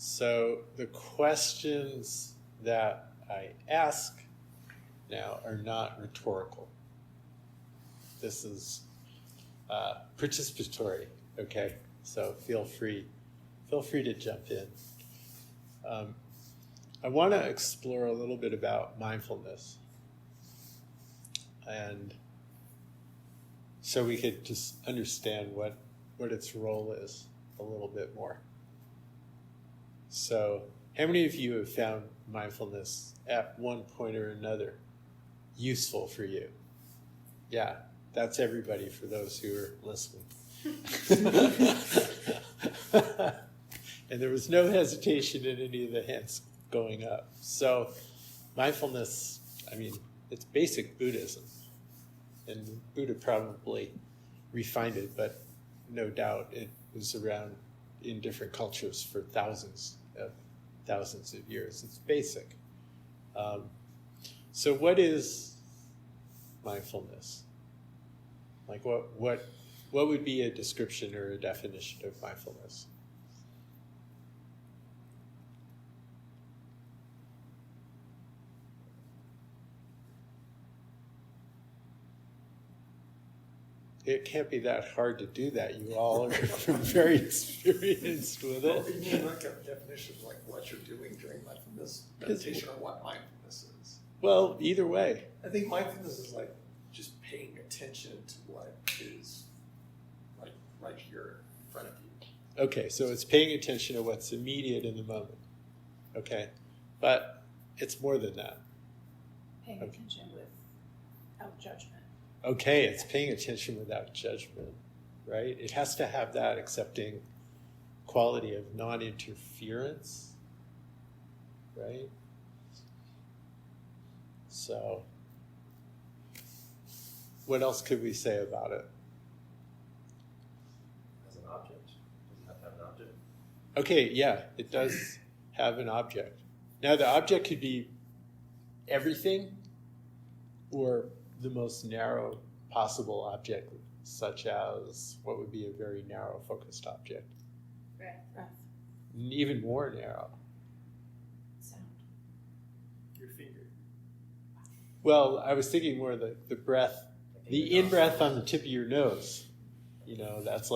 So the questions that I ask now are not rhetorical. This is participatory, okay? So feel free to jump in. I want to explore a little bit about mindfulness, and so we could just understand what its role is a little bit more. So, how many of you have found mindfulness at one point or another useful for you? Yeah, that's everybody for those who are listening. And there was no hesitation in any of the hands going up. So, mindfulness, I mean, it's basic Buddhism. And Buddha probably refined it, but no doubt it was around in different cultures for thousands of years. It's basic. So what is mindfulness? Like what would be a description or a definition of mindfulness? It can't be that hard to do that. You all are very experienced with it. Well, you mean like a definition of like what you're doing during mindfulness meditation or what mindfulness is? Well, either way. I think mindfulness is like just paying attention to what is like right here in front of you. Okay, so it's paying attention to what's immediate in the moment. Okay, but it's more than that. Paying attention without judgment. Okay, it's paying attention without judgment, right? It has to have that accepting quality of non-interference, right? So, what else could we say about it? As an object? Does it have to have an object? Okay, yeah, it does have an object. Now, the object could be everything or the most narrow possible object, such as what would be a very narrow focused object. Breath. Even more narrow. Sound. Your finger. Well, I was thinking more the breath, the in-breath on the tip of your nose. You know, that's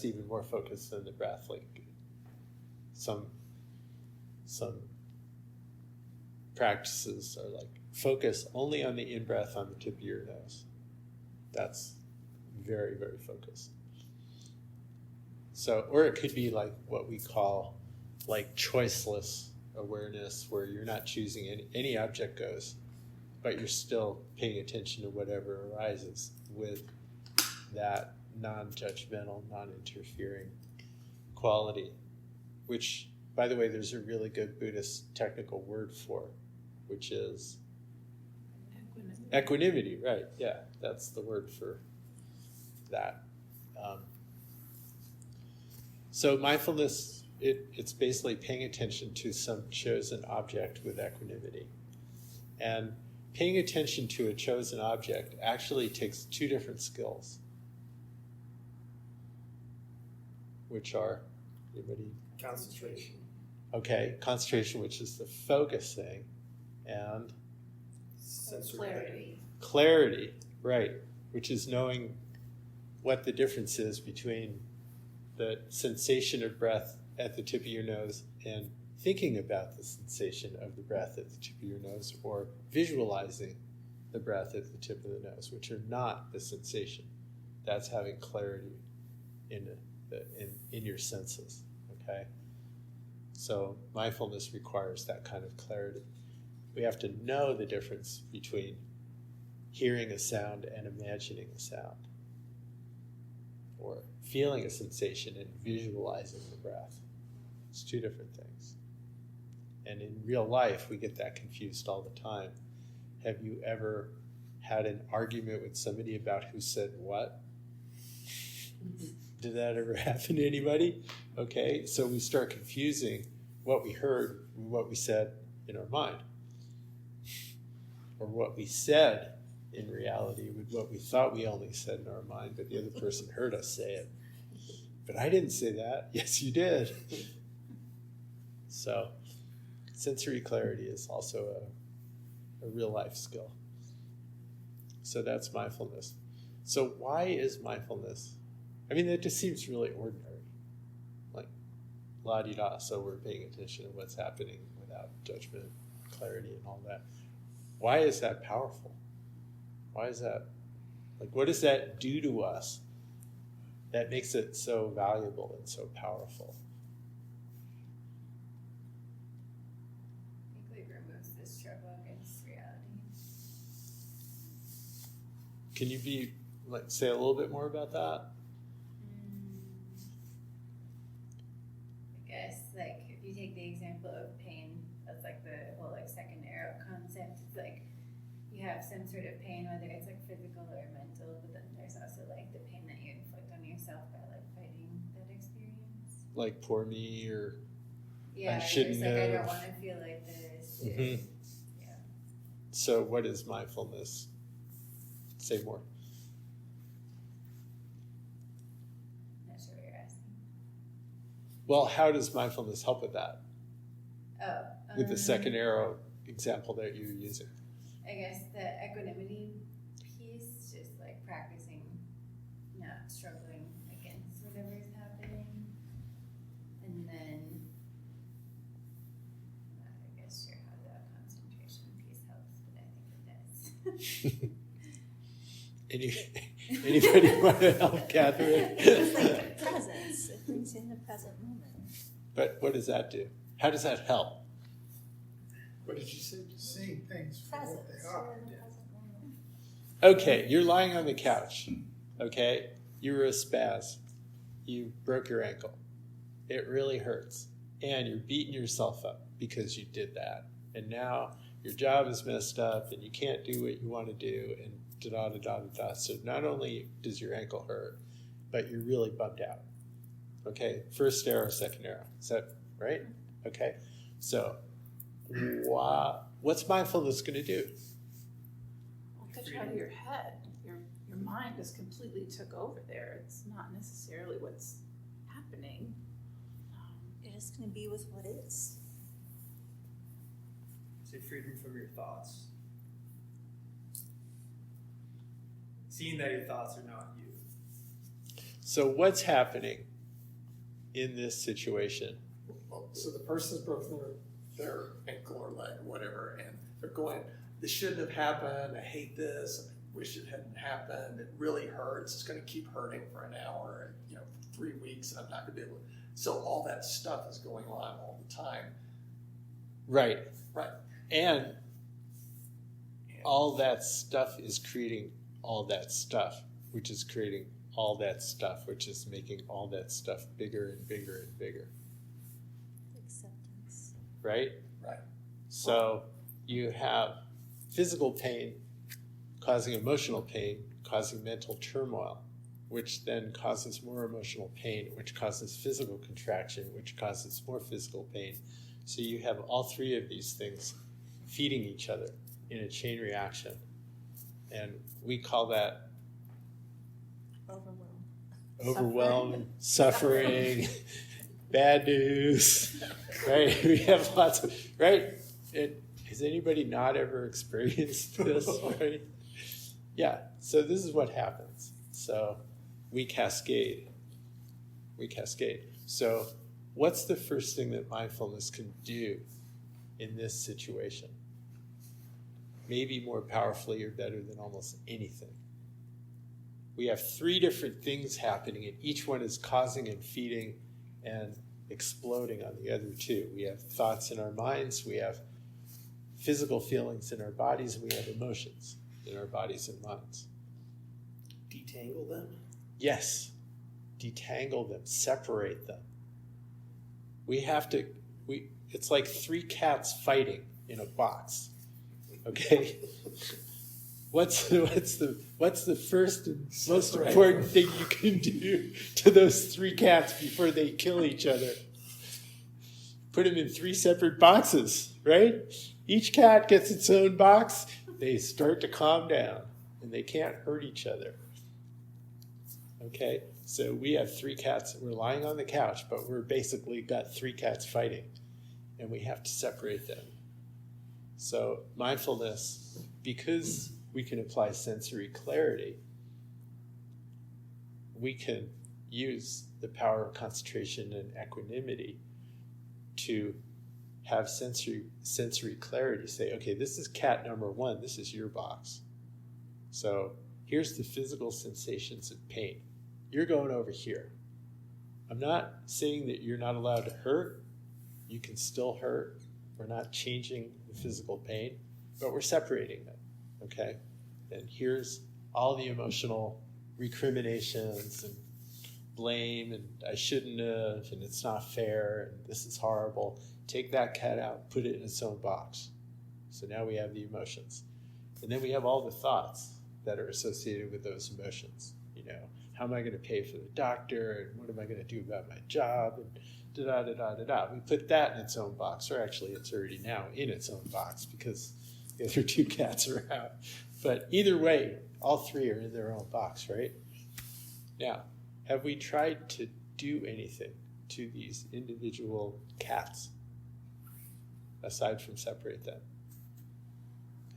even more focused than the breath. Like some practices are like focus only on the in-breath on the tip of your nose. That's very, very focused. So, or it could be like what we call like choiceless awareness, where you're not choosing any object goes, but you're still paying attention to whatever arises with that non-judgmental, non-interfering quality, which, by the way, there's a really good Buddhist technical word for, which is equanimity, right? Yeah, that's the word for that. So mindfulness, it's basically paying attention to some chosen object with equanimity. And paying attention to a chosen object actually takes two different skills, which are, anybody? Concentration. Okay, concentration, which is the focusing, and Clarity, right, which is knowing what the difference is between the sensation of breath at the tip of your nose and thinking about the sensation of the breath at the tip of your nose, or visualizing the breath at the tip of the nose, which are not the sensation. That's having clarity in your senses, okay? So mindfulness requires that kind of clarity. We have to know the difference between hearing a sound and imagining a sound, or feeling a sensation and visualizing the breath. It's two different things. And in real life, we get that confused all the time. Have you ever had an argument with somebody about who said what? Did that ever happen to anybody? Okay, so we start confusing what we heard with what we said in our mind, or what we said in reality with what we thought we only said in our mind, but the other person heard us say it. But I didn't say that. Yes, you did. So sensory clarity is also a real life skill. So that's mindfulness. So why is mindfulness? I mean, that just seems really ordinary. Like, la-di-da, so we're paying attention to what's happening without judgment, clarity, and all that. Why is that powerful? Why is that? Like, what does that do to us that makes it so valuable and so powerful? I think like removes the struggle against reality. Can you say a little bit more about that? I guess like if you take the example of pain, that's like the whole like second arrow concept. It's like you have some sort of pain, whether it's like physical or mental, but then there's also like the pain that you inflict on yourself by like fighting that experience. Like, poor me, or Yeah, shouldn't it's like I have. don't want to feel like this. Or, Mhm. Yeah. So what is mindfulness? Say more. Not sure what you're asking. Well, how does mindfulness help with that? Oh. With the second arrow example that you're using. I guess the equanimity piece, just like practicing not struggling against whatever is happening. And then, I'm not, I guess, sure how the concentration piece helps, but I think it does. Anybody want to help Catherine? It's like presence. It brings in the present moment. But what does that do? How does that help? What did you say? Just Seeing things for Presence. what they You're are. in the yeah. present moment. Okay, you're lying on the couch. Okay, you were a spaz. You broke your ankle. It really hurts. And you're beating yourself up because you did that. And now your job is messed up and you can't do what you want to do, and da-da-da-da-da-da. So not only does your ankle hurt, but you're really bummed out. Okay, first arrow, second arrow. Is that right? Okay, so what's mindfulness going to do? Well, get you out of your head. Your mind just completely took over there. It's not necessarily what's happening. You're just going to be with what is. Say freedom from your thoughts. Seeing that your thoughts are not you. So what's happening in this situation? Well, so the person's broken their ankle or leg or whatever, and they're going, this shouldn't have happened, I hate this, I wish it hadn't happened, it really hurts, it's going to keep hurting for an hour, and, for 3 weeks, and I'm not going to be able to. So all that stuff is going on all the time. Right. Right. And all that stuff is creating all that stuff, which is creating all that stuff, which is making all that stuff bigger and bigger and bigger. Acceptance. Right? Right. So you have physical pain causing emotional pain, causing mental turmoil, which then causes more emotional pain, which causes physical contraction, which causes more physical pain. So you have all three of these things feeding each other in a chain reaction. And we call that overwhelm, suffering, bad news, right? We have lots of, right? Has anybody not ever experienced this, right? Yeah, so this is what happens. So we cascade. So what's the first thing that mindfulness can do in this situation? Maybe more powerfully or better than almost anything. We have three different things happening, and each one is causing and feeding and exploding on the other two. We have thoughts in our minds, we have physical feelings in our bodies, and we have emotions in our bodies and minds. Detangle them? Yes. Detangle them, separate them. It's like three cats fighting in a box. Okay? What's the first and most important thing you can do to those three cats before they kill each other? Put them in three separate boxes, right? Each cat gets its own box. They start to calm down, and they can't hurt each other. Okay? So we have three cats. We're lying on the couch, but we're basically got three cats fighting. and we have to separate them. So mindfulness, because we can apply sensory clarity, we can use the power of concentration and equanimity to have sensory clarity. Say, okay, this is cat number 1, this is your box. So here's the physical sensations of pain. You're going over here. I'm not saying that you're not allowed to hurt. You can still hurt. We're not changing the physical pain, but we're separating them, okay? And here's all the emotional recriminations and blame and I shouldn't have and it's not fair and this is horrible. Take that cat out, put it in its own box. So now we have the emotions. And then we have all the thoughts that are associated with those emotions. You know, how am I going to pay for the doctor and what am I going to do about my job and da-da-da-da-da-da. We put that in its own box, or actually it's already now in its own box because the other 2 cats are out. But either way, all 3 are in their own box, right? Now, have we tried to do anything to these individual cats aside from separate them?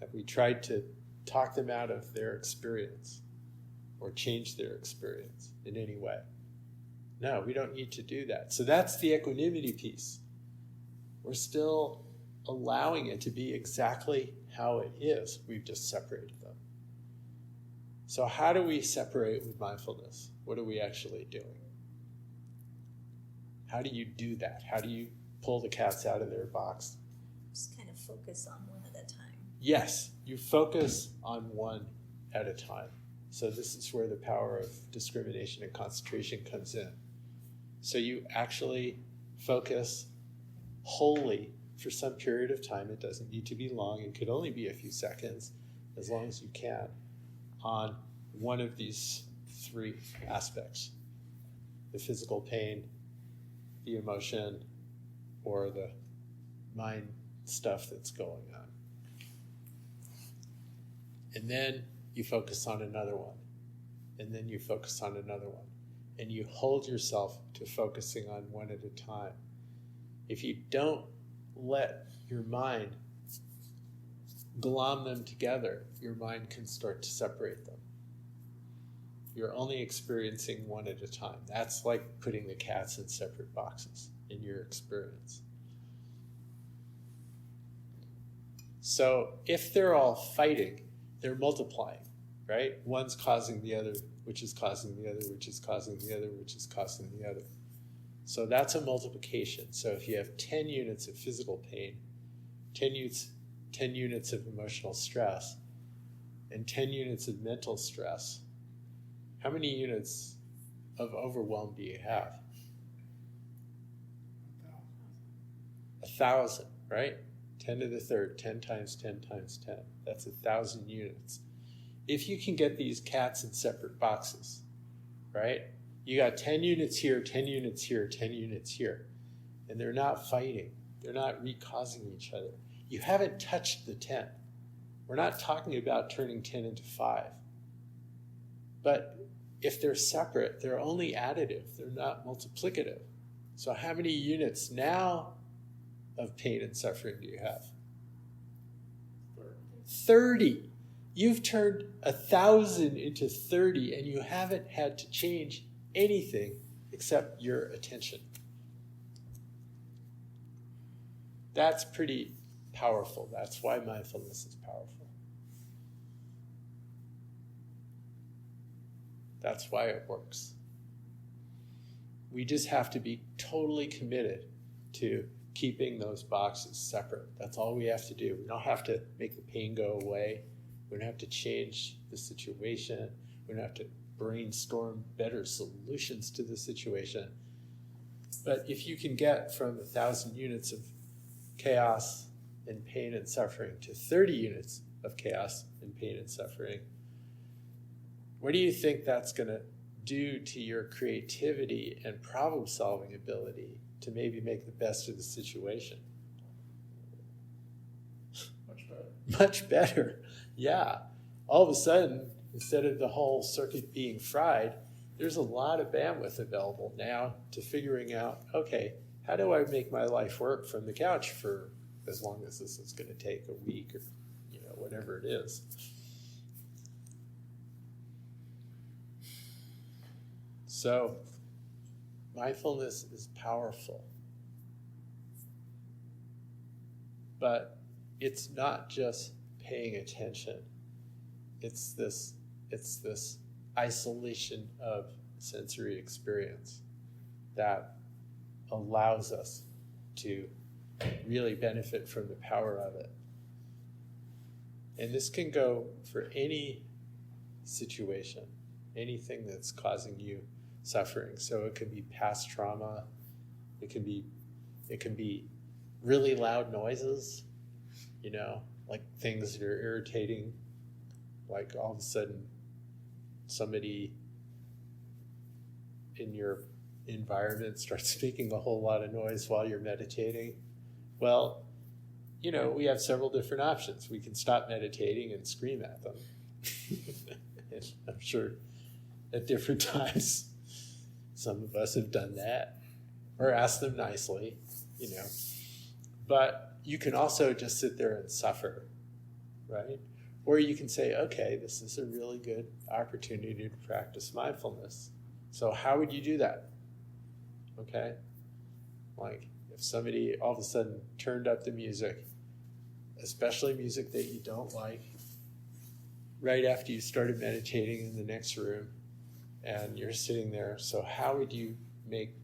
Have we tried to talk them out of their experience or change their experience in any way? No, we don't need to do that. So that's the equanimity piece. We're still allowing it to be exactly how it is. We've just separated them. So how do we separate with mindfulness? What are we actually doing? How do you do that? How do you pull the cats out of their box? Just kind of focus on one at a time. Yes, you focus on one at a time. So this is where the power of discrimination and concentration comes in. So you actually focus wholly for some period of time. It doesn't need to be long. It could only be a few seconds, as long as you can, on one of these 3 aspects: the physical pain, the emotion, or the mind stuff that's going on. And then you focus on another one. And then you focus on another one. And you hold yourself to focusing on one at a time. If you don't let your mind glom them together, your mind can start to separate them. You're only experiencing one at a time. That's like putting the cats in separate boxes in your experience. So if they're all fighting, they're multiplying, right? One's causing the other, which is causing the other, which is causing the other, which is causing the other. So that's a multiplication. So if you have 10 units of physical pain, 10 units of emotional stress, and 10 units of mental stress, how many units of overwhelm do you have? 1,000, right? 10 to the third, 10 times 10 times 10. That's 1,000 units. If you can get these cats in separate boxes, right? You got 10 units here, 10 units here, 10 units here. And they're not fighting. They're not re-causing each other. You haven't touched the 10. We're not talking about turning 10 into 5. But if they're separate, they're only additive. They're not multiplicative. So how many units now of pain and suffering do you have? 30. You've turned 1,000 into 30, and you haven't had to change anything except your attention. That's pretty powerful. That's why mindfulness is powerful. That's why it works. We just have to be totally committed to keeping those boxes separate. That's all we have to do. We don't have to make the pain go away. We don't have to change the situation. We don't have to brainstorm better solutions to the situation. But if you can get from 1,000 units of chaos and pain and suffering to 30 units of chaos and pain and suffering, what do you think that's going to do to your creativity and problem-solving ability to maybe make the best of the situation? Much better. Much better, yeah. All of a sudden, instead of the whole circuit being fried, there's a lot of bandwidth available now to figuring out, okay, how do I make my life work from the couch for as long as this is going to take a week or, whatever it is. So, mindfulness is powerful. But it's not just paying attention. It's this isolation of sensory experience that allows us to really benefit from the power of it. And this can go for any situation, anything that's causing you suffering. So it could be past trauma, it can be really loud noises, like things that are irritating, like all of a sudden somebody in your environment starts making a whole lot of noise while you're meditating. Well, we have several different options. We can stop meditating and scream at them. And I'm sure at different times some of us have done that, or ask them nicely, But you can also just sit there and suffer, right? Or you can say, okay, this is a really good opportunity to practice mindfulness. So how would you do that? Okay? Like if somebody all of a sudden turned up the music, especially music that you don't like, right after you started meditating in the next room, and you're sitting there, so how would you make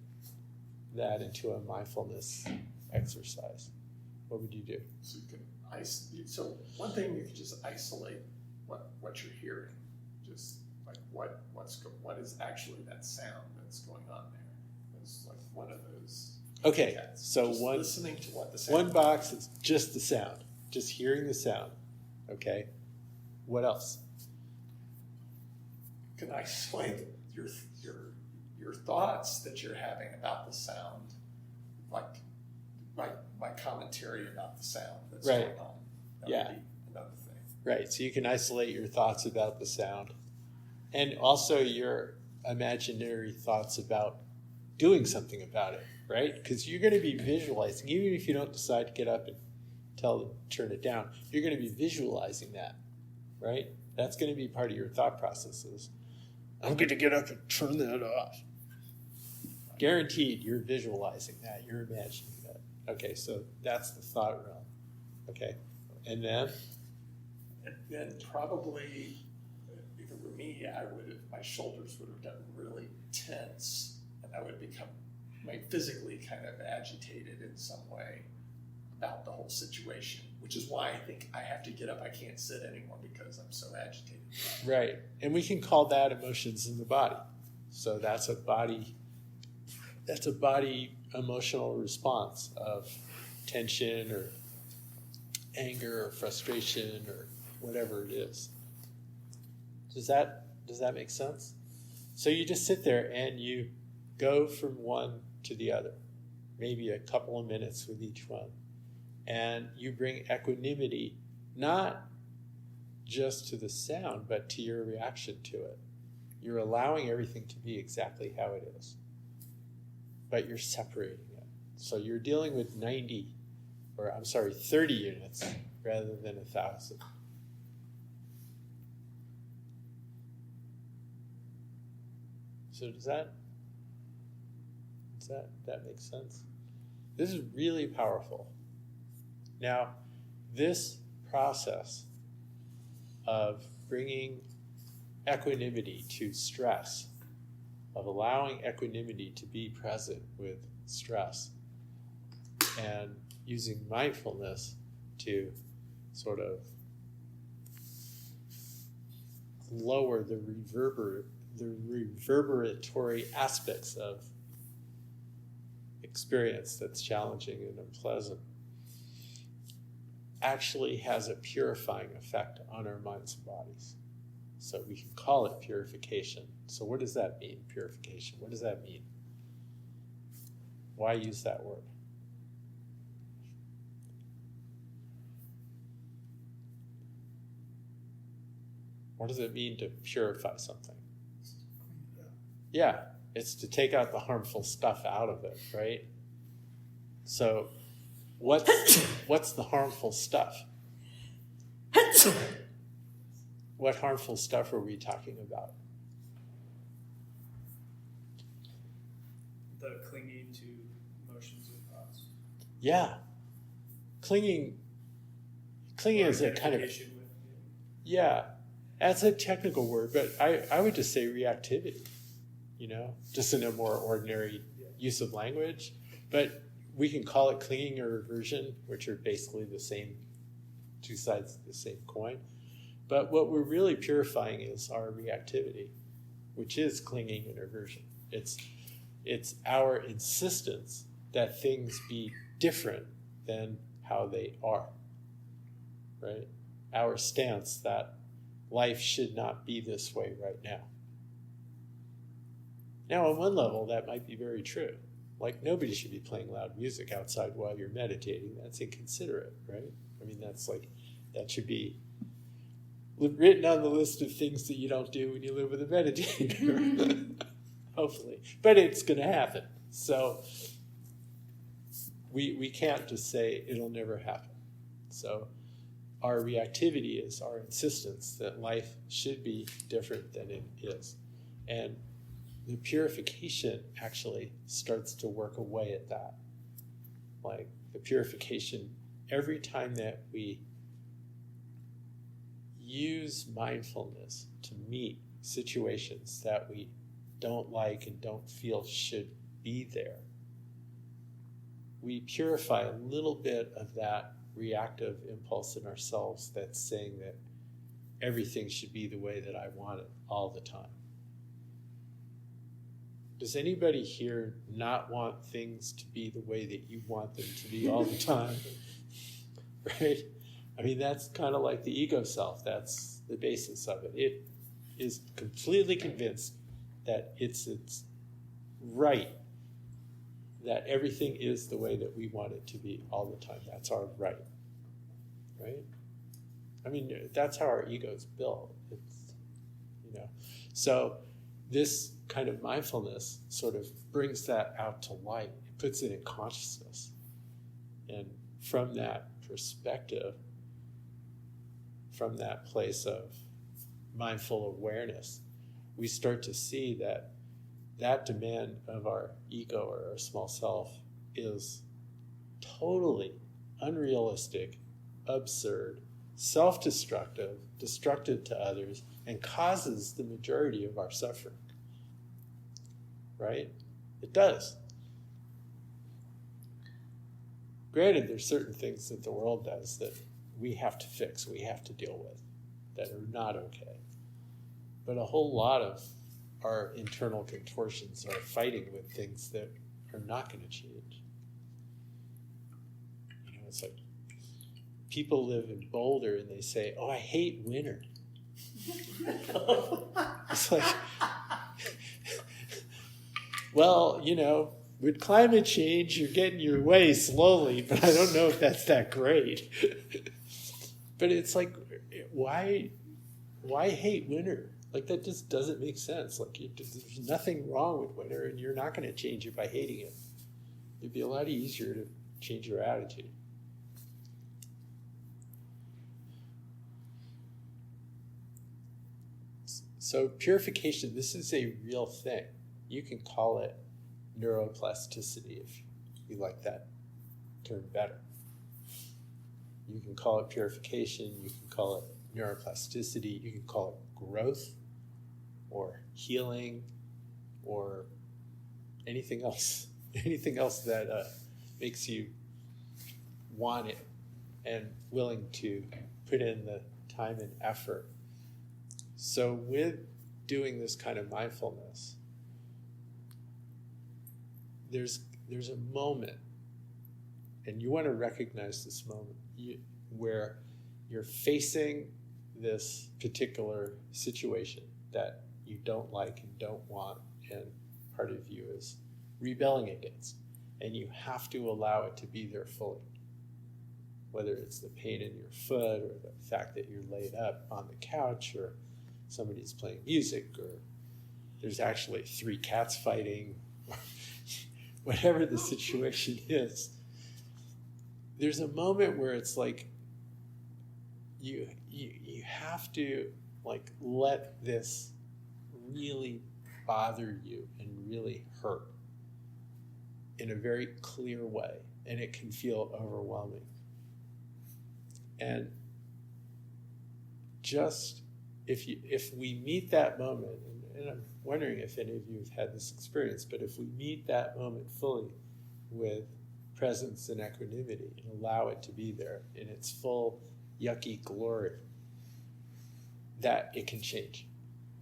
that into a mindfulness exercise? What would you do? So you can so one thing, you can just isolate what you're hearing, just like what is actually that sound that's going on there. It's like one of those. Okay, Yeah, so just one listening to what the sound. One box is just the sound, just hearing the sound. Okay, what else? Can I isolate your thoughts that you're having about the sound, like my commentary about the sound that's Right. going on? That Yeah. would be another thing. Right, so you can isolate your thoughts about the sound, and also your imaginary thoughts about doing something about it, right? Because you're going to be visualizing, even if you don't decide to get up and tell them turn it down, you're going to be visualizing that, right? That's going to be part of your thought processes. I'm going to get up and turn that off. Guaranteed, you're visualizing that, you're imagining that. Okay, so that's the thought realm. Okay, and then? And then probably, if it were me, my shoulders would have gotten really tense, and I would become physically kind of agitated in some way about the whole situation, which is why I think I have to get up. I can't sit anymore because I'm so agitated. Right, and we can call that emotions in the body. So that's a body emotional response of tension or anger or frustration or whatever it is. Does that make sense? So you just sit there and you go from one to the other, maybe a couple of minutes with each one, and you bring equanimity, not just to the sound, but to your reaction to it. You're allowing everything to be exactly how it is, but you're separating it. So you're dealing with 30 units rather than 1,000. So does that make sense? This is really powerful. Now, this process of bringing equanimity to stress, of allowing equanimity to be present with stress, and using mindfulness to sort of lower the reverberatory aspects of experience that's challenging and unpleasant, actually has a purifying effect on our minds and bodies. So we can call it purification. So what does that mean, purification? What does that mean? Why use that word? What does it mean to purify something? Yeah, it's to take out the harmful stuff out of it, right? So what's the harmful stuff? What harmful stuff are we talking about? The clinging to emotions and thoughts. Yeah. Clinging is a kind of, Identification with, yeah, that's a technical word, but I would just say reactivity, just in a more ordinary use of language. But we can call it clinging or aversion, which are basically the same, two sides of the same coin. But what we're really purifying is our reactivity, which is clinging and aversion. It's our insistence that things be different than how they are, right? Our stance that life should not be this way right now. Now, on one level, that might be very true. Like, nobody should be playing loud music outside while you're meditating. That's inconsiderate, right? I mean, that should be written on the list of things that you don't do when you live with a meditator. Hopefully. But it's going to happen. So we can't just say it'll never happen. So our reactivity is our insistence that life should be different than it is. And the purification actually starts to work away at that. Like the purification, every time that we use mindfulness to meet situations that we don't like and don't feel should be there, we purify a little bit of that reactive impulse in ourselves that's saying that everything should be the way that I want it all the time. Does anybody here not want things to be the way that you want them to be all the time? Right? I mean, that's kind of like the ego self. That's the basis of it. It is completely convinced that it's right, that everything is the way that we want it to be all the time. That's our right. Right? I mean, that's how our ego is built. So this kind of mindfulness sort of brings that out to light. It puts it in consciousness. And from that perspective, from that place of mindful awareness, we start to see that that demand of our ego or our small self is totally unrealistic, absurd, self-destructive, destructive to others, and causes the majority of our suffering. Right? It does. Granted, there's certain things that the world does that we have to fix, we have to deal with, that are not okay. But a whole lot of our internal contortions are fighting with things that are not going to change. It's like people live in Boulder and they say, "Oh, I hate winter." It's like, well, with climate change, you're getting your way slowly, but I don't know if that's that great. But it's like, why hate winter? Like, that just doesn't make sense. Like, there's nothing wrong with winter, and you're not going to change it by hating it. It'd be a lot easier to change your attitude. So purification, this is a real thing. You can call it neuroplasticity if you like that term better. You can call it purification, you can call it neuroplasticity, you can call it growth or healing or anything else. Anything else that makes you want it and willing to put in the time and effort. So with doing this kind of mindfulness, there's a moment, and you want to recognize this moment where you're facing this particular situation that you don't like and don't want, and part of you is rebelling against, and you have to allow it to be there fully. Whether it's the pain in your foot, or the fact that you're laid up on the couch, or somebody's playing music, or there's actually 3 cats fighting, whatever the situation is, there's a moment where it's like you have to like let this really bother you and really hurt in a very clear way, and it can feel overwhelming. And just if we meet that moment, and I'm wondering if any of you have had this experience, but if we meet that moment fully with presence and equanimity and allow it to be there in its full yucky glory, that it can change,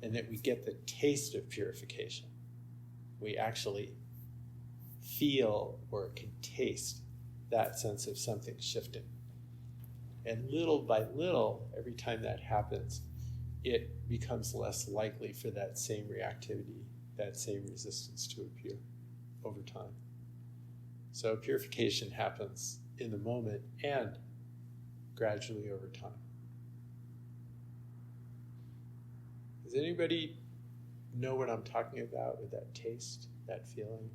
and that we get the taste of purification. We actually feel or can taste that sense of something shifting. And little by little, every time that happens, it becomes less likely for that same reactivity, that same resistance to appear over time. So purification happens in the moment and gradually over time. Does anybody know what I'm talking about with that taste, that feeling?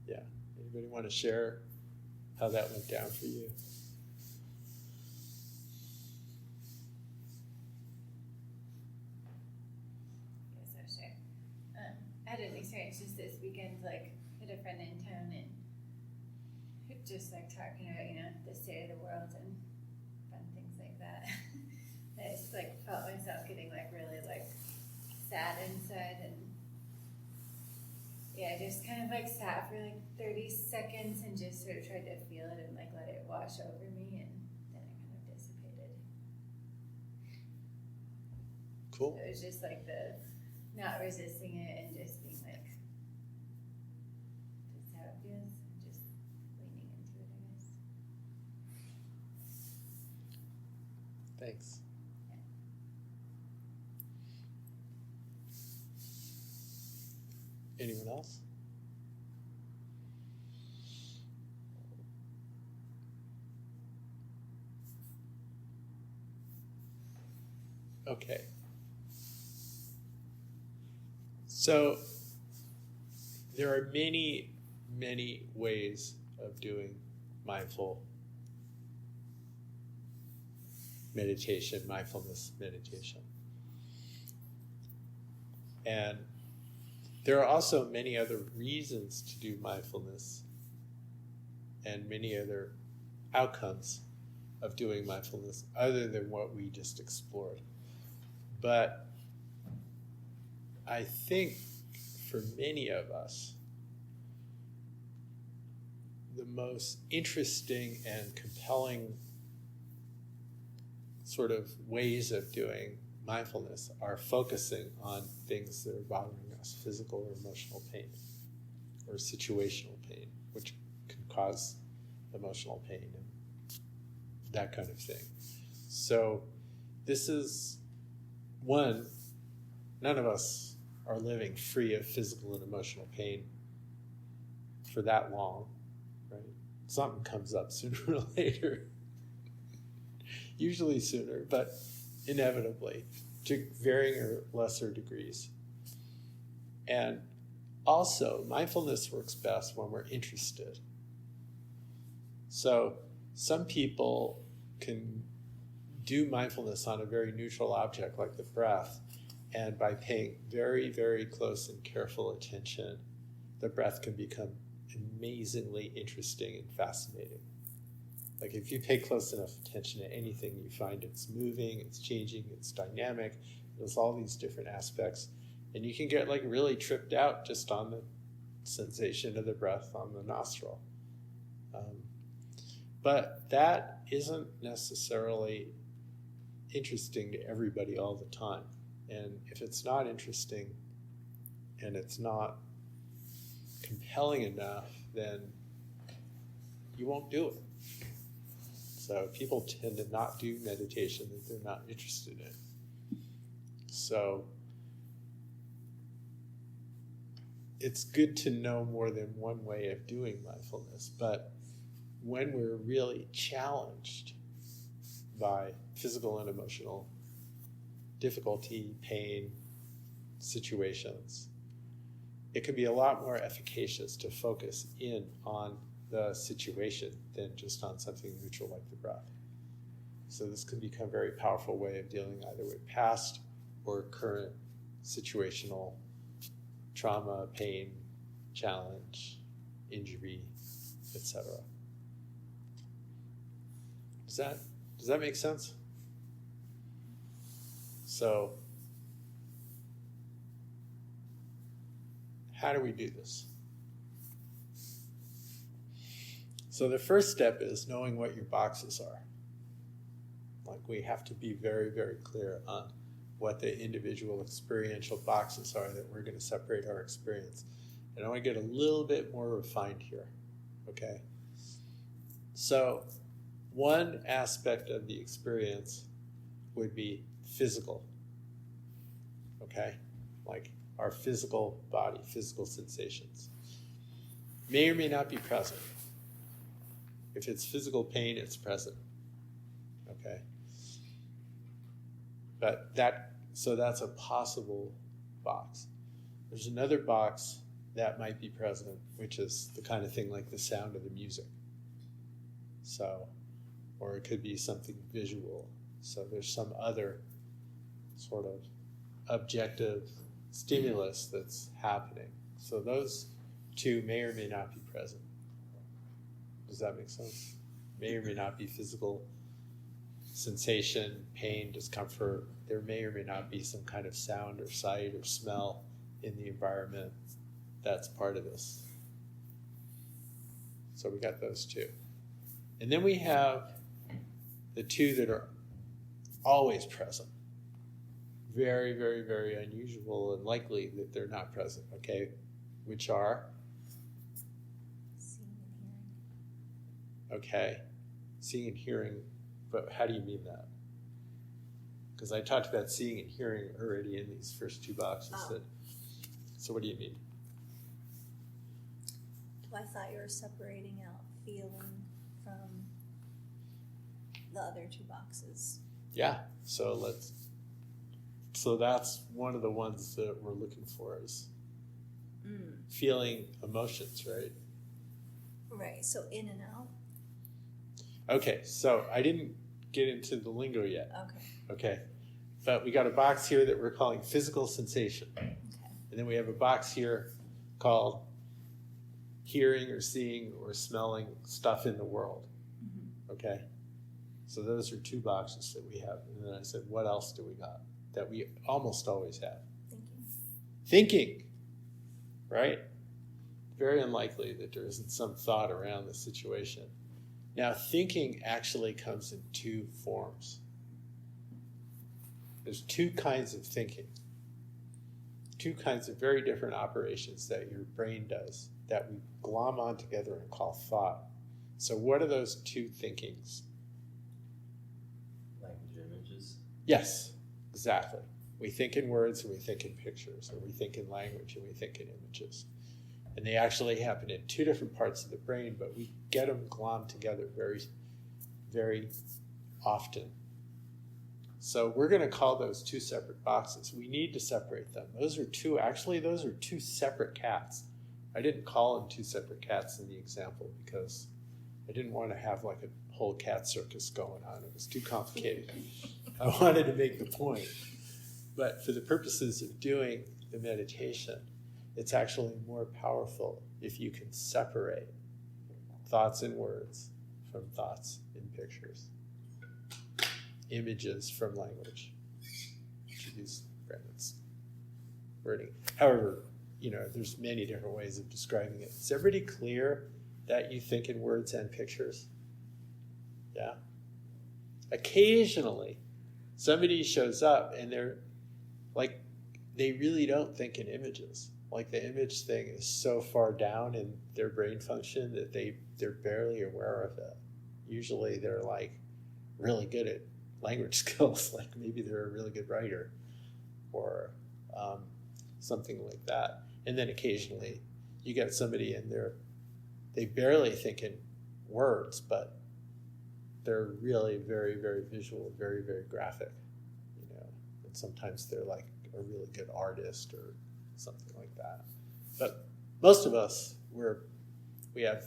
Yeah. Anybody want to share how that went down for you? Yes, I'll share. I had an experience just this weekend, like, had a friend in town and just like talking about, the state of the world and fun things like that. I just like felt myself getting like really like sad inside, and yeah, I just kind of like sat for like 30 seconds and just sort of tried to feel it and like let it wash over me, and then it kind of dissipated. Cool. It was just like the not resisting it and just being like, this is how it feels, and just leaning into it, I guess. Thanks. Anyone else? Okay. So there are many, many ways of doing mindful meditation, mindfulness meditation. And there are also many other reasons to do mindfulness and many other outcomes of doing mindfulness other than what we just explored. But I think for many of us, the most interesting and compelling sort of ways of doing mindfulness are focusing on things that are bothering us, physical or emotional pain, or situational pain, which can cause emotional pain and that kind of thing. So this is one, none of us are living free of physical and emotional pain for that long, right? Something comes up sooner or later. Usually sooner, but inevitably, to varying or lesser degrees. And also, mindfulness works best when we're interested. So some people can do mindfulness on a very neutral object like the breath, and by paying very, very close and careful attention, the breath can become amazingly interesting and fascinating. Like if you pay close enough attention to anything, you find it's moving, it's changing, it's dynamic, there's all these different aspects, and you can get like really tripped out just on the sensation of the breath on the nostril. But that isn't necessarily interesting to everybody all the time. And if it's not interesting and it's not compelling enough, then you won't do it. So people tend to not do meditation that they're not interested in. So it's good to know more than one way of doing mindfulness, but when we're really challenged by physical and emotional difficulty, pain, situations, it can be a lot more efficacious to focus in on the situation than just on something neutral like the breath. So this can become a very powerful way of dealing either with past or current situational trauma, pain, challenge, injury, etc. Does that make sense? So, how do we do this? So the first step is knowing what your boxes are. Like, we have to be very, very clear on what the individual experiential boxes are that we're going to separate our experience. And I want to get a little bit more refined here, okay? So one aspect of the experience would be physical, okay? Like our physical body, physical sensations. May or may not be present. If it's physical pain, it's present, okay? But that's a possible box. There's another box that might be present, which is the kind of thing like the sound of the music. So, or it could be something visual. So there's some other sort of objective stimulus that's happening. So those two may or may not be present. Does that make sense? May or may not be physical sensation, pain, discomfort. There may or may not be some kind of sound or sight or smell in the environment that's part of this. So we got those two. And then we have the two that are always present. Very, very, very unusual and likely that they're not present, okay? Which are? Seeing and hearing. Okay, seeing and hearing, but how do you mean that? Because I talked about seeing and hearing already in these first two boxes. Oh. So what do you mean? Well, I thought you were separating out feeling from the other two boxes. Yeah, so that's one of the ones that we're looking for is feeling emotions, right? Right, so in and out. Okay, so I didn't get into the lingo yet. Okay. Okay, but we got a box here that we're calling physical sensation. Okay. And then we have a box here called hearing or seeing or smelling stuff in the world. Mm-hmm. Okay? So those are two boxes that we have. And then I said, what else do we got that we almost always have? Thinking, right? Very unlikely that there isn't some thought around the situation. Now, thinking actually comes in two forms. There's two kinds of thinking. Two kinds of very different operations that your brain does that we glom on together and call thought. So what are those two thinkings? Language images. Yes, exactly. We think in words and we think in pictures, or we think in language and we think in images. And they actually happen in two different parts of the brain, but we get them glommed together very, very often. So we're going to call those two separate boxes. We need to separate them. Those are two separate cats. I didn't call them two separate cats in the example because I didn't want to have like a whole cat circus going on. It was too complicated. I wanted to make the point. But for the purposes of doing the meditation, it's actually more powerful if you can separate thoughts in words from thoughts in pictures, images from language, to use Brandon's wording. However, there's many different ways of describing it. Is everybody clear that you think in words and pictures? Yeah? Occasionally, somebody shows up and they're like, they really don't think in images. Like the image thing is so far down in their brain function that they're barely aware of it. Usually they're like really good at language skills, like maybe they're a really good writer or something like that. And then occasionally you get somebody in there, they barely think in words, but they're really very, very visual, very, very graphic, and sometimes they're like a really good artist or something like that. But most of us, we have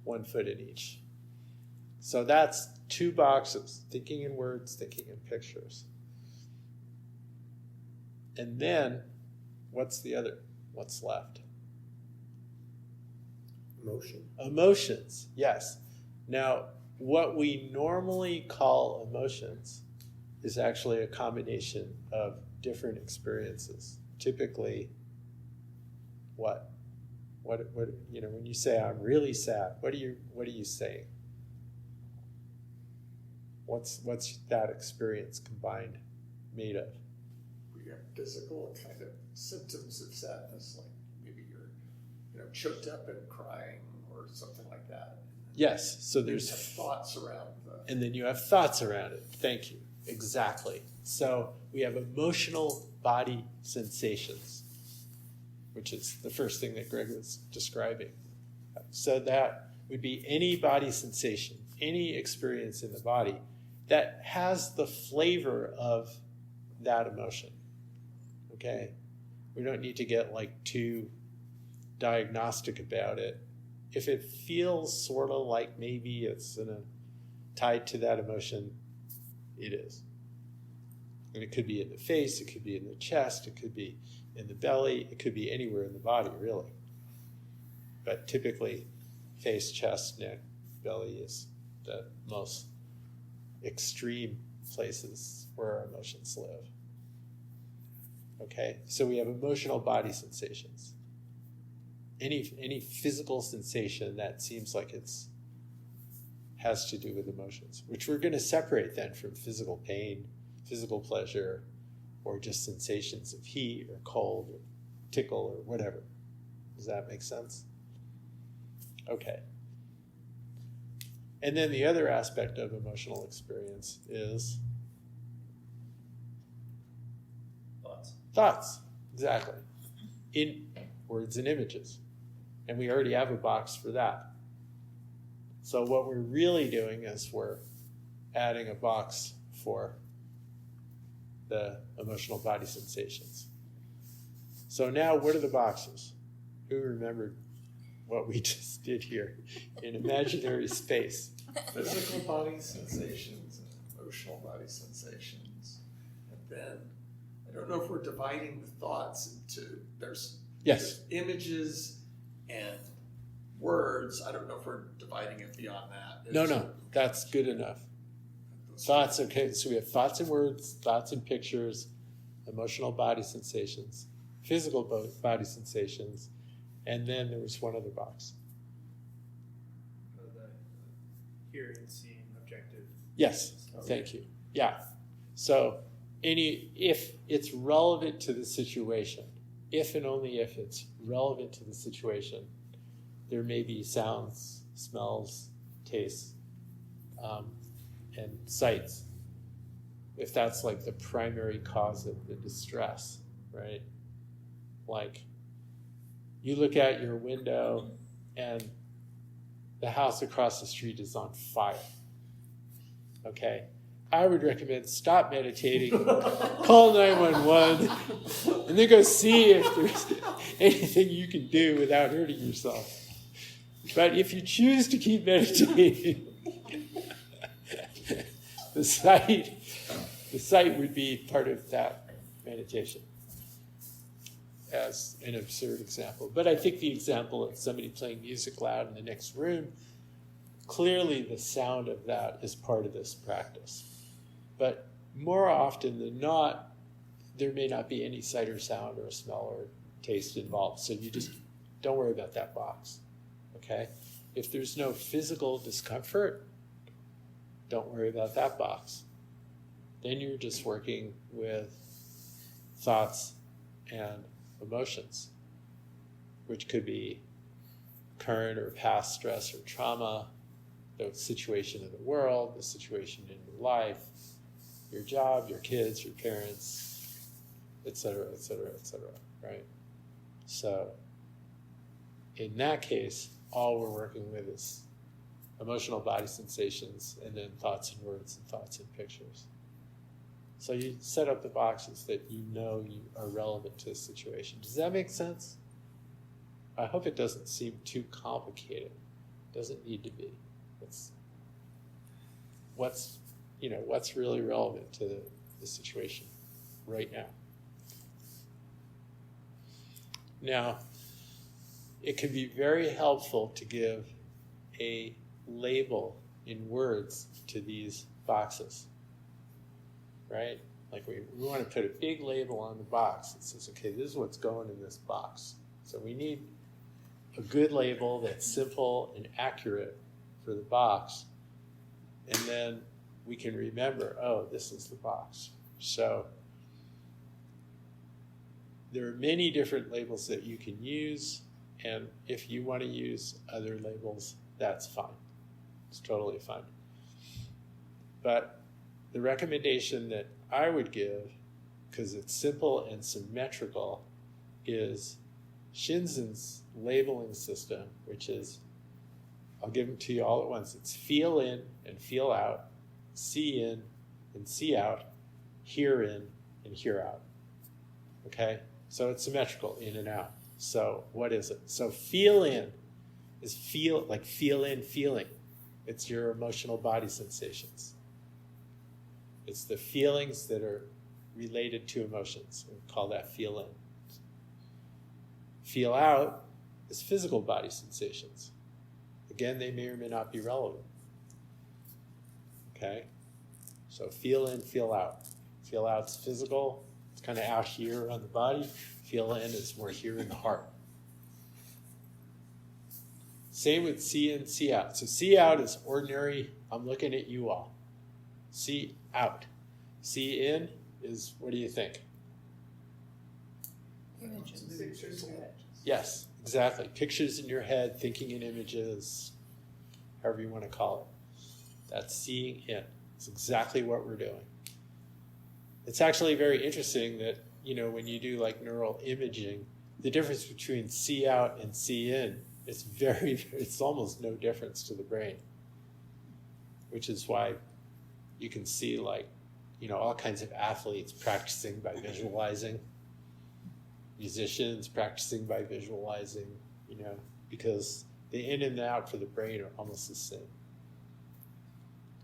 1 foot in each. So that's 2 boxes, thinking in words, thinking in pictures. And then, what's the other? What's left? Emotion. Emotions, yes. Now, what we normally call emotions is actually a combination of different experiences. Typically, what when you say I'm really sad, what are you saying? What's that experience combined made of? We have physical kind of symptoms of sadness, like maybe you're choked up and crying or something like that. Yes, so there's thoughts around and then you have thoughts around it. Thank you. Exactly. So we have emotional body sensations, which is the first thing that Greg was describing. So that would be any body sensation, any experience in the body that has the flavor of that emotion. Okay? We don't need to get too diagnostic about it. If it feels sort of like maybe it's tied to that emotion, it is. And it could be in the face, it could be in the chest, it could be in the belly, it could be anywhere in the body, really. But typically, face, chest, neck, belly is the most extreme places where our emotions live. Okay, so we have emotional body sensations. Any physical sensation that seems like has to do with emotions, which we're going to separate then from physical pain, physical pleasure, or just sensations of heat or cold or tickle or whatever. Does that make sense? Okay. And then the other aspect of emotional experience is thoughts. Exactly. In words and images. And we already have a box for that. So what we're really doing is we're adding a box for the emotional body sensations. So now, what are the boxes? Who remembered what we just did here in imaginary space? physical body sensations and emotional body sensations. And then, I don't know if we're dividing the thoughts into, there's images and words. I don't know if we're dividing it beyond that. No, that's good enough. Thoughts, okay, so we have thoughts and words, thoughts and pictures, emotional body sensations, physical body sensations, and then there was one other box. The hearing, seeing, objective. Yes, thank you. Yeah. So if it's relevant to the situation, if and only if it's relevant to the situation, there may be sounds, smells, tastes, and sights, if that's the primary cause of the distress, right? Like, you look out your window and the house across the street is on fire, okay? I would recommend stop meditating, call 911, and then go see if there's anything you can do without hurting yourself. But if you choose to keep meditating, the sight would be part of that meditation, as an absurd example. But I think the example of somebody playing music loud in the next room, clearly the sound of that is part of this practice. But more often than not, there may not be any sight or sound or smell or taste involved. So you just don't worry about that box, okay? If there's no physical discomfort, don't worry about that box. Then you're just working with thoughts and emotions, which could be current or past stress or trauma, the situation in the world, the situation in your life, your job, your kids, your parents, et cetera, right? So in that case, all we're working with is emotional body sensations and then thoughts and words and thoughts and pictures. So you set up the boxes that you know you are relevant to the situation. Does that make sense? I hope it doesn't seem too complicated. Doesn't need to be. What's really relevant to the situation right now. Now, it can be very helpful to give a label in words to these boxes, right? Like we want to put a big label on the box that says, okay, this is what's going in this box. So we need a good label that's simple and accurate for the box. And then we can remember, oh, this is the box. So there are many different labels that you can use. And if you want to use other labels, that's fine. It's totally fine. But the recommendation that I would give, because it's simple and symmetrical, is Shinzen's labeling system, which is, I'll give them to you all at once. It's feel in and feel out, see in and see out, hear in and hear out. Okay? So it's symmetrical, in and out. So what is it? So feel in is feel in, feeling. It's your emotional body sensations. It's the feelings that are related to emotions. We call that feel in. Feel out is physical body sensations. Again, they may or may not be relevant. Okay? So feel in, feel out. Feel out's physical. It's kind of out here on the body. Feel in is more here in the heart. Same with see in, see out. So see out is ordinary, I'm looking at you all. See out. See in is, what do you think? Images. Yes, exactly. Pictures in your head, thinking in images, however you want to call it. That's seeing in. It's exactly what we're doing. It's actually very interesting that, when you do like neural imaging, the difference between see out and see in is it's almost no difference to the brain. Which is why you can see all kinds of athletes practicing by visualizing, musicians practicing by visualizing, because the in and the out for the brain are almost the same.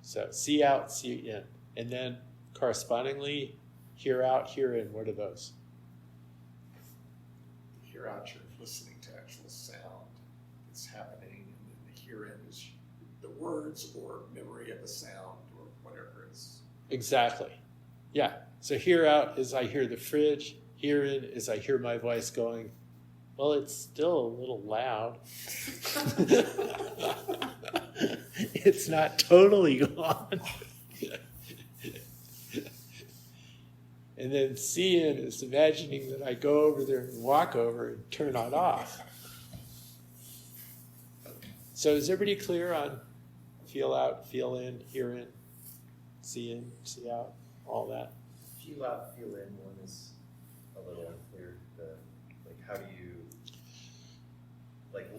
So see out, see in. And then correspondingly, hear out, hear in. What are those? Hear out, you're listening to actual sound that's happening, and then the hear in is the words or memory of the sound or whatever it is. Exactly. Yeah. So hear out is I hear the fridge. Hear in is I hear my voice going, well, it's still a little loud. It's not totally gone. And then see in is imagining that I go over there and walk over and turn it off. So is everybody clear on feel out, feel in, hear in, see out, all that? Feel out, feel in one is a little unclear. How do you, like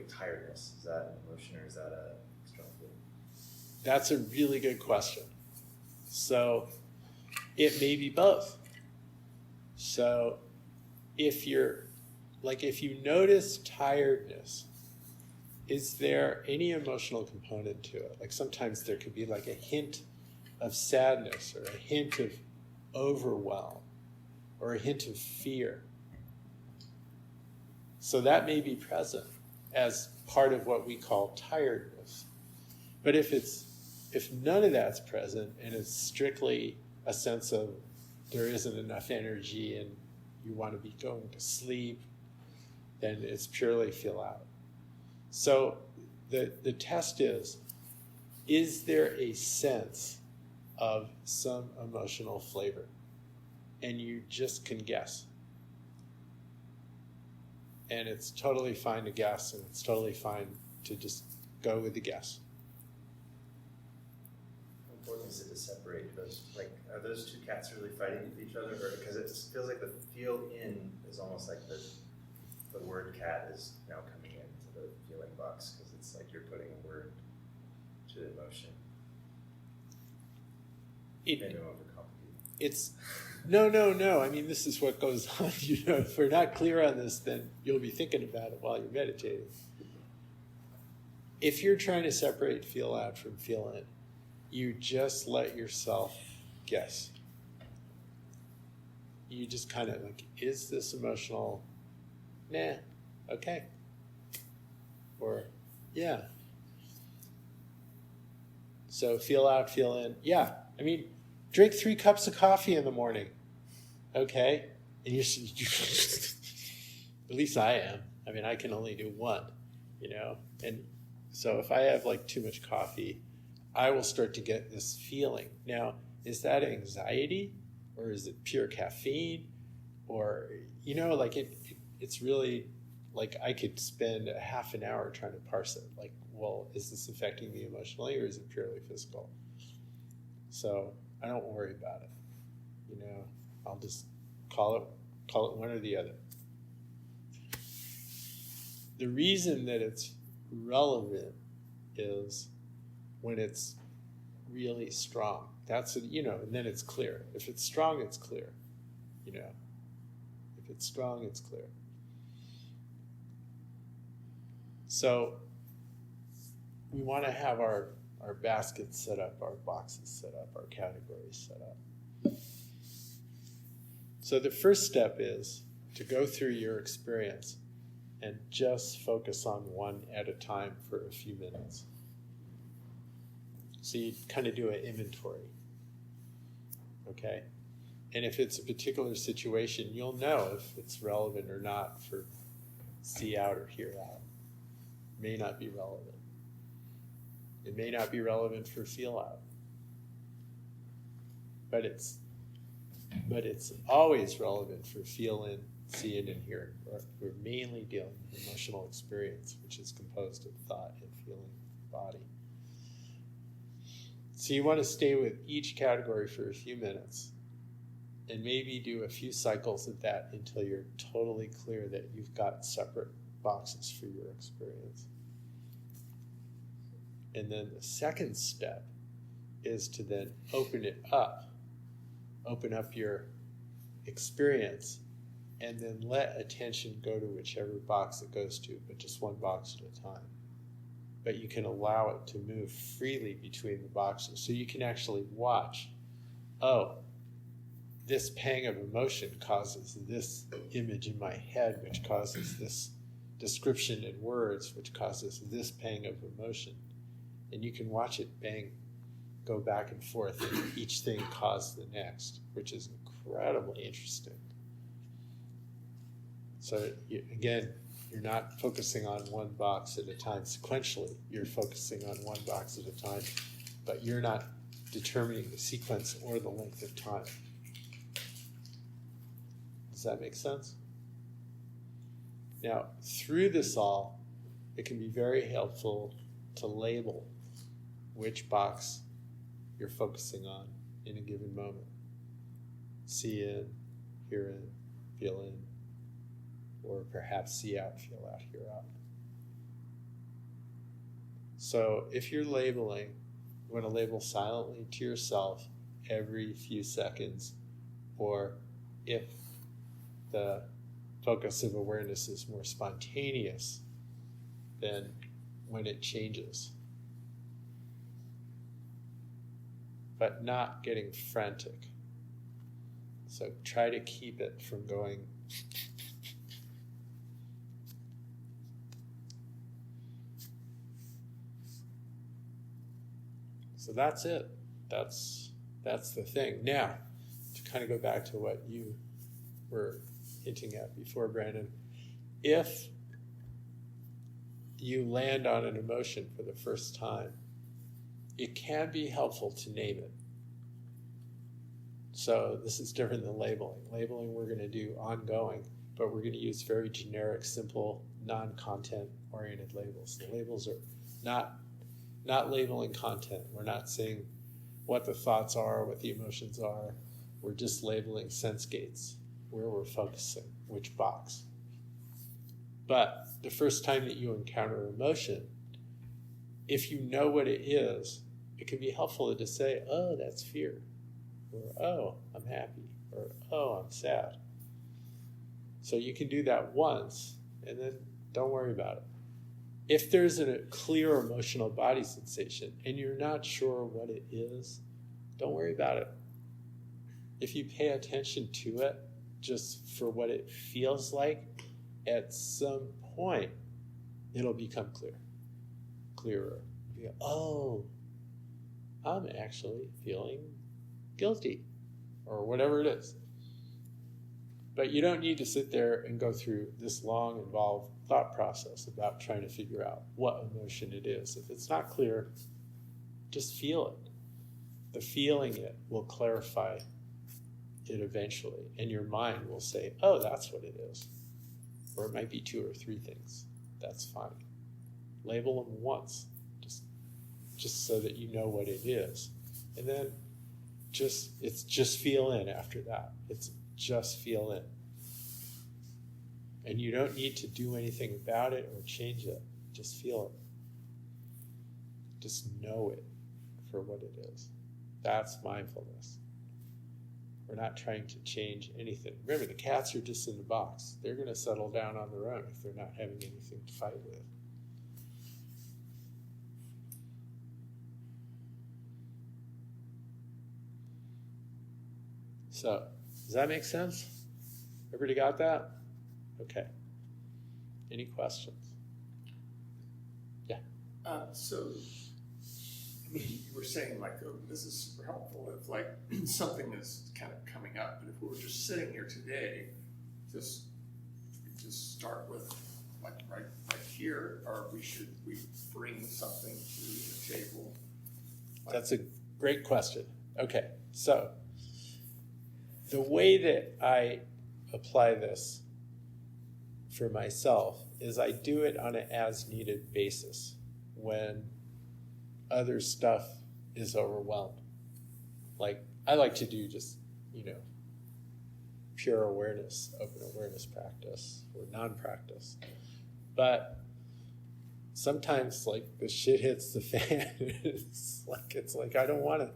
tiredness, is that an emotion or is that a strong feeling? That's a really good question. So it may be both. So if you notice tiredness, is there any emotional component to it? Like sometimes there could be like a hint of sadness or a hint of overwhelm or a hint of fear. So that may be present as part of what we call tiredness. But if none of that's present and it's strictly a sense of there isn't enough energy and you want to be going to sleep, then it's purely feel out. So the test is there a sense of some emotional flavor? And you just can guess. And it's totally fine to guess, and it's totally fine to just go with the guess. How important is it to separate those? Are those two cats really fighting with each other? Or because it feels like the feel in is almost like the word cat is now coming into the feeling box, because it's like you're putting a word to emotion. Maybe I'm overcomplicating. It's no. I mean, this is what goes on. If we're not clear on this, then you'll be thinking about it while you're meditating. if you're trying to separate feel out from feel in, you just let yourself guess. You just kind of like, is this emotional? Nah, okay. Or, yeah. So feel out, feel in. Yeah, I mean, drink 3 cups of coffee in the morning. Okay? And you're at least I am. I mean, I can only do 1, you know? And so if I have like too much coffee, I will start to get this feeling. Now, is that anxiety or is it pure caffeine? Or, you know, like it's really like I could spend a half an hour trying to parse it. Like, well, is this affecting me emotionally or is it purely physical? So I don't worry about it. You know, I'll just call it one or the other. The reason that it's relevant is when it's really strong. That's it, you know, and then it's clear. If it's strong, it's clear. You know, if it's strong, it's clear. So we want to have our baskets set up, our boxes set up, our categories set up. So the first step is to go through your experience and just focus on one at a time for a few minutes. So you kind of do an inventory, okay? And if it's a particular situation, you'll know if it's relevant or not for see out or hear out. It may not be relevant. It may not be relevant for feel out. But it's always relevant for feel in, see in, and hear. We're mainly dealing with emotional experience, which is composed of thought and feeling, body. So you want to stay with each category for a few minutes and maybe do a few cycles of that until you're totally clear that you've got separate boxes for your experience. And then the second step is to then open up your experience, and then let attention go to whichever box it goes to, but just one box at a time. But you can allow it to move freely between the boxes. So you can actually watch, oh, this pang of emotion causes this image in my head, which causes this description in words, which causes this pang of emotion. And you can watch it go back and forth, and each thing cause the next, which is incredibly interesting. So again, you're not focusing on one box at a time sequentially. You're focusing on one box at a time, but you're not determining the sequence or the length of time. Does that make sense? Now, through this all, it can be very helpful to label which box you're focusing on in a given moment. See in, hear in, feel in, or perhaps see out, feel out, hear out. So if you're labeling, you want to label silently to yourself every few seconds, or if the focus of awareness is more spontaneous, then when it changes. But not getting frantic. So try to keep it from going So that's it. That's the thing. Now, to kind of go back to what you were hinting at before, Brandon, if you land on an emotion for the first time, it can be helpful to name it. So this is different than labeling. Labeling we're going to do ongoing, but we're going to use very generic, simple, non-content oriented labels. The labels are not labeling content. We're not saying what the thoughts are, what the emotions are. We're just labeling sense gates, where we're focusing, which box. But the first time that you encounter emotion, if you know what it is, it can be helpful to say, oh, that's fear, or oh, I'm happy, or oh, I'm sad. So you can do that once, and then don't worry about it. if there's a clear emotional body sensation and you're not sure what it is, don't worry about it. If you pay attention to it, just for what it feels like, at some point, it'll become clearer. You go, oh, I'm actually feeling guilty, or whatever it is. But you don't need to sit there and go through this long, involved thought process about trying to figure out what emotion it is. If it's not clear, just feel it. The feeling it will clarify it eventually, and your mind will say, oh, that's what it is. Or it might be 2 or 3 things. That's fine. Label them once, just so that you know what it is. And then it's just feel in after that. It's just feel in. And you don't need to do anything about it or change it. Just feel it. Just know it for what it is. That's mindfulness. We're not trying to change anything. Remember, the cats are just in the box. They're going to settle down on their own if they're not having anything to fight with. So, does that make sense? Everybody got that? Okay. Any questions? Yeah. So, I mean, you were saying like, oh, this is super helpful if like something is kind of coming up, but if we were just sitting here today, just start with like right here, or we bring something to the table? That's a great question. Okay, so the way that I apply this for myself is I do it on an as-needed basis when other stuff is overwhelmed. Like, I like to do just, pure awareness, open awareness practice, or non-practice. But sometimes, like, the shit hits the fan. It's like I don't want to,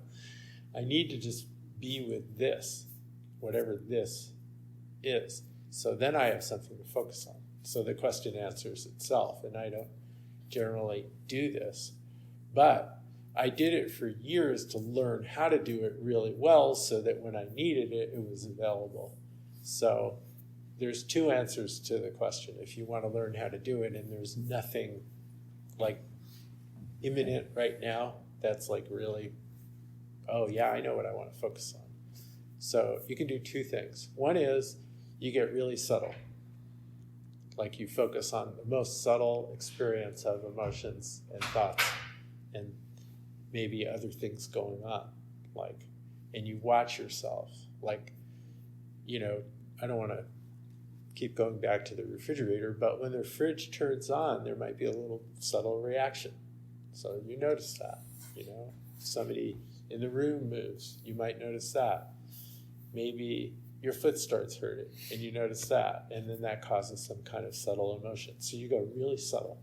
I need to just be with this, whatever this is. So then I have something to focus on. So the question answers itself, and I don't generally do this. But I did it for years to learn how to do it really well so that when I needed it, it was available. So there's 2 answers to the question if you want to learn how to do it, and there's nothing like imminent right now that's like really, oh yeah, I know what I want to focus on. So you can do 2 things. One is you get really subtle. Like you focus on the most subtle experience of emotions and thoughts and maybe other things going on. Like, and you watch yourself. Like, I don't want to keep going back to the refrigerator, but when the fridge turns on, there might be a little subtle reaction. So you notice that, somebody in the room moves, you might notice that. Maybe your foot starts hurting and you notice that, and then that causes some kind of subtle emotion. So you go really subtle.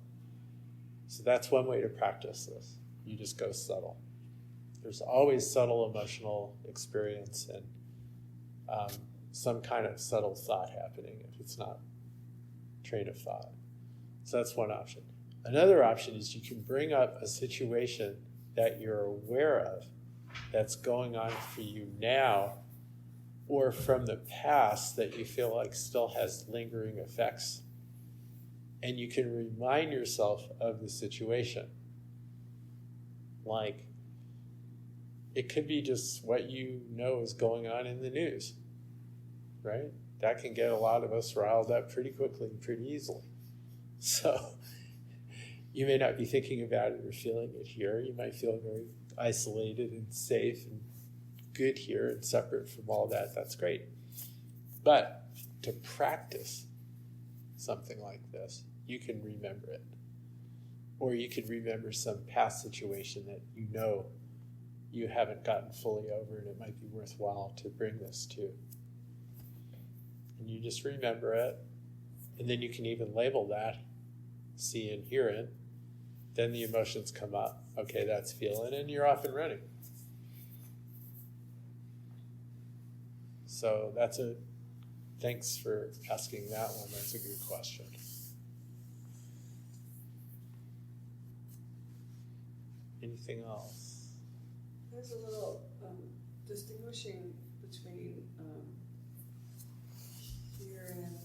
So that's one way to practice this. You just go subtle. There's always subtle emotional experience and some kind of subtle thought happening if it's not train of thought. So that's one option. Another option is you can bring up a situation that you're aware of that's going on for you now, or from the past that you feel like still has lingering effects. And you can remind yourself of the situation. Like, it could be just what you know is going on in the news, right? That can get a lot of us riled up pretty quickly and pretty easily. So you may not be thinking about it or feeling it here. You might feel very isolated and safe and good here and separate from all that. That's great. But to practice something like this, you can remember it. Or you could remember some past situation that you haven't gotten fully over, and it might be worthwhile to bring this to. And you just remember it, and then you can even label that, see and hear it. Then the emotions come up. Okay, that's feeling, and you're off and running. So thanks for asking that one. That's a good question. Anything else? There's a little distinguishing between here in,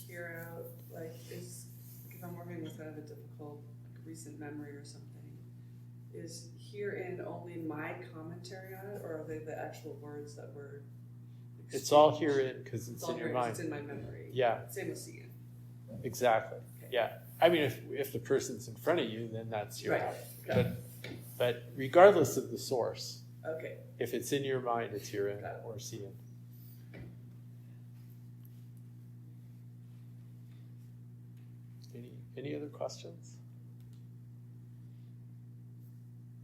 here out, like is, if I'm working with kind of a difficult like recent memory or something, is here in only my commentary on it, or are they the actual words that were exchanged? It's all herein because it's all in your here 'cause mind. It's in my memory. Yeah. Same with seeing. Exactly. Okay. Yeah. I mean, if the person's in front of you, then that's your Right. out. Okay. But regardless of the source, Okay. if it's in your mind, it's herein Got it. or seeing. Any other questions?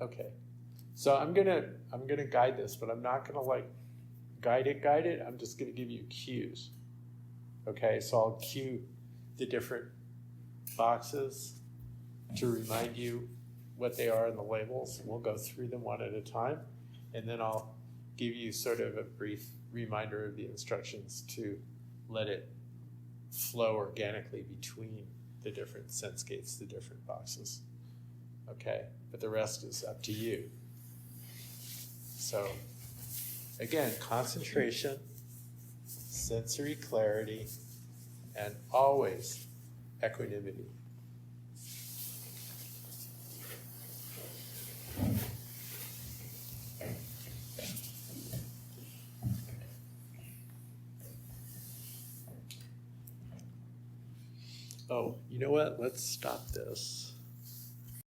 Okay. So I'm gonna guide this, but I'm not gonna like guide it. I'm just gonna give you cues. Okay, so I'll cue the different boxes to remind you what they are in the labels. We'll go through them one at a time, and then I'll give you sort of a brief reminder of the instructions to let it flow organically between the different sense gates, the different boxes. Okay, but the rest is up to you. So, again, concentration, sensory clarity, and always equanimity. Oh, you know what? Let's stop this.